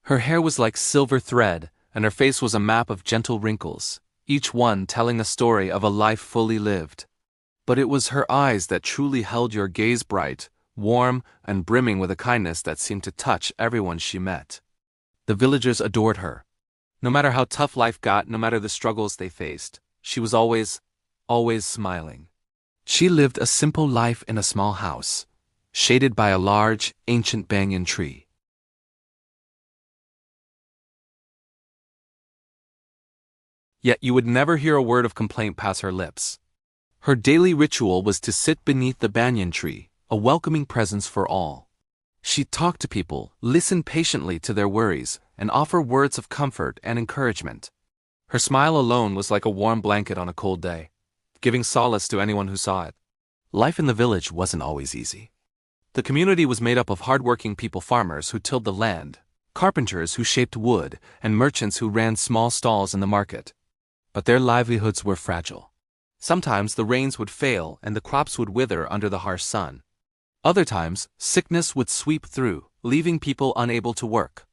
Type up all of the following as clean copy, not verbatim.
Her hair was like silver thread, and her face was a map of gentle wrinkles, each one telling a story of a life fully lived. But it was her eyes that truly held your gaze, bright, warm, and brimming with a kindness that seemed to touch everyone she met. The villagers adored her. No matter how tough life got, no matter the struggles they faced, she was always smiling. She lived a simple life in a small house, shaded by a large, ancient banyan tree. Yet you would never hear a word of complaint pass her lips. Her daily ritual was to sit beneath the banyan tree, a welcoming presence for all. She talked to people, listened patiently to their worries, and offered words of comfort and encouragement. Her smile alone was like a warm blanket on a cold day, giving solace to anyone who saw it. Life in the village wasn't always easy. The community was made up of hardworking people, farmers who tilled the land, carpenters who shaped wood, and merchants who ran small stalls in the market. But their livelihoods were fragile. Sometimes the rains would fail and the crops would wither under the harsh sun. Other times, sickness would sweep through, leaving people unable to work.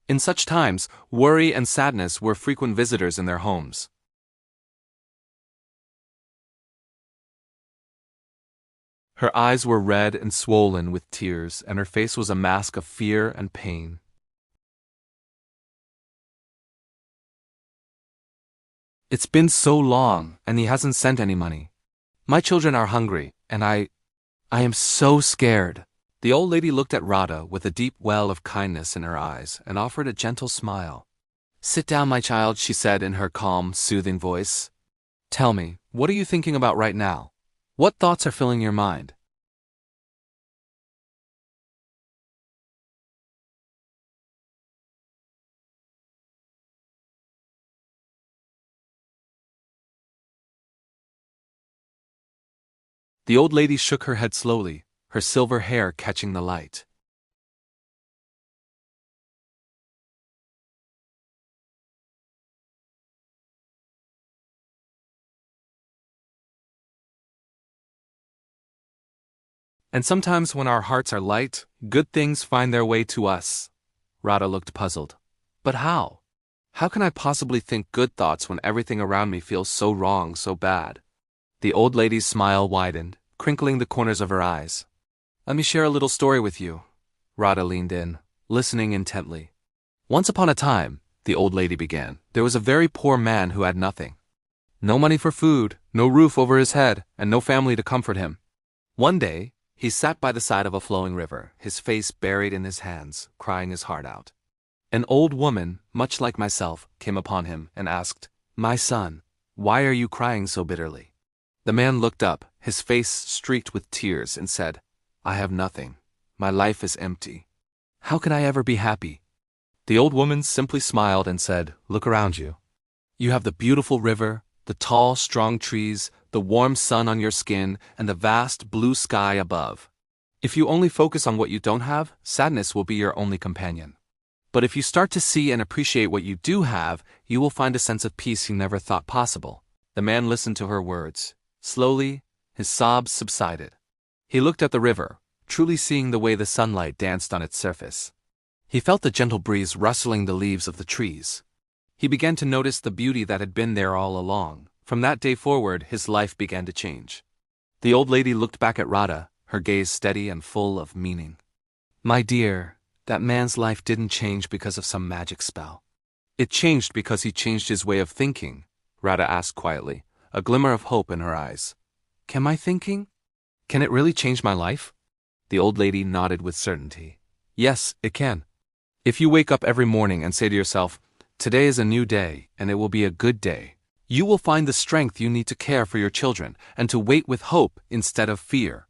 In such times, worry and sadness were frequent visitors in their homes. Her eyes were red and swollen with tears, and her face was a mask of fear and pain. "It's been so long, and he hasn't sent any money. My children are hungry, and I am so scared." The old lady looked at Radha with a deep well of kindness in her eyes and offered a gentle smile. "Sit down, my child," she said in her calm, soothing voice. "Tell me, what are you thinking about right now? What thoughts are filling your mind?" The old lady shook her head slowly, her silver hair catching the light. "And sometimes when our hearts are light, good things find their way to us." Radha looked puzzled. "But how? How can I possibly think good thoughts when everything around me feels so wrong, so bad?" The old lady's smile widened, crinkling the corners of her eyes. "Let me share a little story with you." Radha leaned in, listening intently. "Once upon a time," the old lady began, "there was a very poor man who had nothing. No money for food, no roof over his head, and no family to comfort him. One day, he sat by the side of a flowing river, his face buried in his hands, crying his heart out. An old woman, much like myself, came upon him and asked, 'My son, why are you crying so bitterly?' The man looked up, his face streaked with tears, and said, 'I have nothing. My life is empty. How can I ever be happy?' The old woman simply smiled and said, 'Look around you. You have the beautiful river, the tall, strong trees, the warm sun on your skin, and the vast blue sky above. If you only focus on what you don't have, sadness will be your only companion. But if you start to see and appreciate what you do have, you will find a sense of peace you never thought possible.' The man listened to her words. Slowly, his sobs subsided. He looked at the river, truly seeing the way the sunlight danced on its surface. He felt the gentle breeze rustling the leaves of the trees. He began to notice the beauty that had been there all along. From that day forward, his life began to change. The old lady looked back at Radha, her gaze steady and full of meaning. "My dear, that man's life didn't change because of some magic spell. It changed because he changed his way of thinking," Radha asked quietly, a glimmer of hope in her eyes. "Can my thinking? Can it really change my life?" The old lady nodded with certainty. "Yes, it can. If you wake up every morning and say to yourself, 'Today is a new day, and it will be a good day,' you will find the strength you need to care for your children and to wait with hope instead of fear.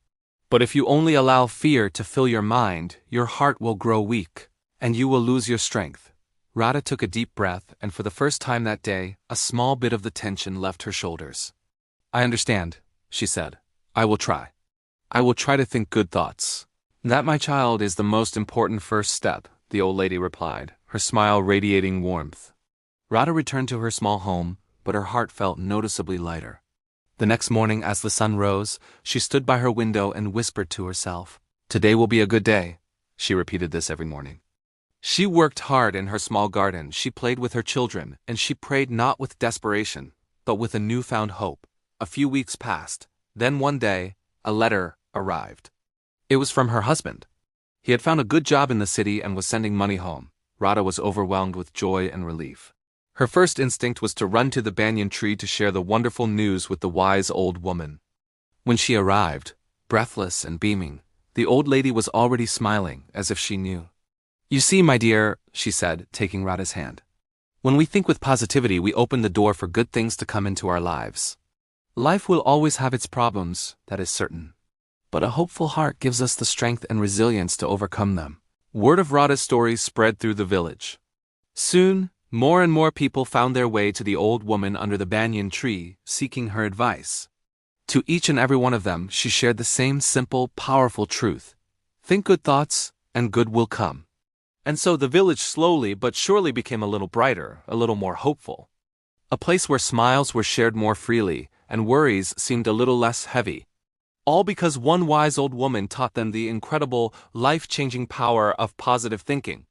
But if you only allow fear to fill your mind, your heart will grow weak, and you will lose your strength." Radha took a deep breath, and for the first time that day, a small bit of the tension left her shoulders. "I understand," she said. "I will try. I will try to think good thoughts." "That, my child, is the most important first step," the old lady replied, her smile radiating warmth. Radha returned to her small home, but her heart felt noticeably lighter. The next morning, as the sun rose, she stood by her window and whispered to herself. "Today will be a good day." She repeated this every morning. She worked hard in her small garden, she played with her children, and she prayed not with desperation, but with a newfound hope. A few weeks passed. Then one day, a letter arrived. It was from her husband. He had found a good job in the city and was sending money home. Radha was overwhelmed with joy and relief. Her first instinct was to run to the banyan tree to share the wonderful news with the wise old woman. When she arrived, breathless and beaming, the old lady was already smiling, as if she knew. "You see, my dear," she said, taking Radha's hand. "When we think with positivity, we open the door for good things to come into our lives. Life will always have its problems, that is certain. But a hopeful heart gives us the strength and resilience to overcome them." Word of Radha's story spread through the village. Soon, more and more people found their way to the old woman under the banyan tree, seeking her advice. To each and every one of them, she shared the same simple, powerful truth: think good thoughts, and good will come. And so the village slowly but surely became a little brighter, a little more hopeful. A place where smiles were shared more freely, and worries seemed a little less heavy. All because one wise old woman taught them the incredible, life-changing power of positive thinking.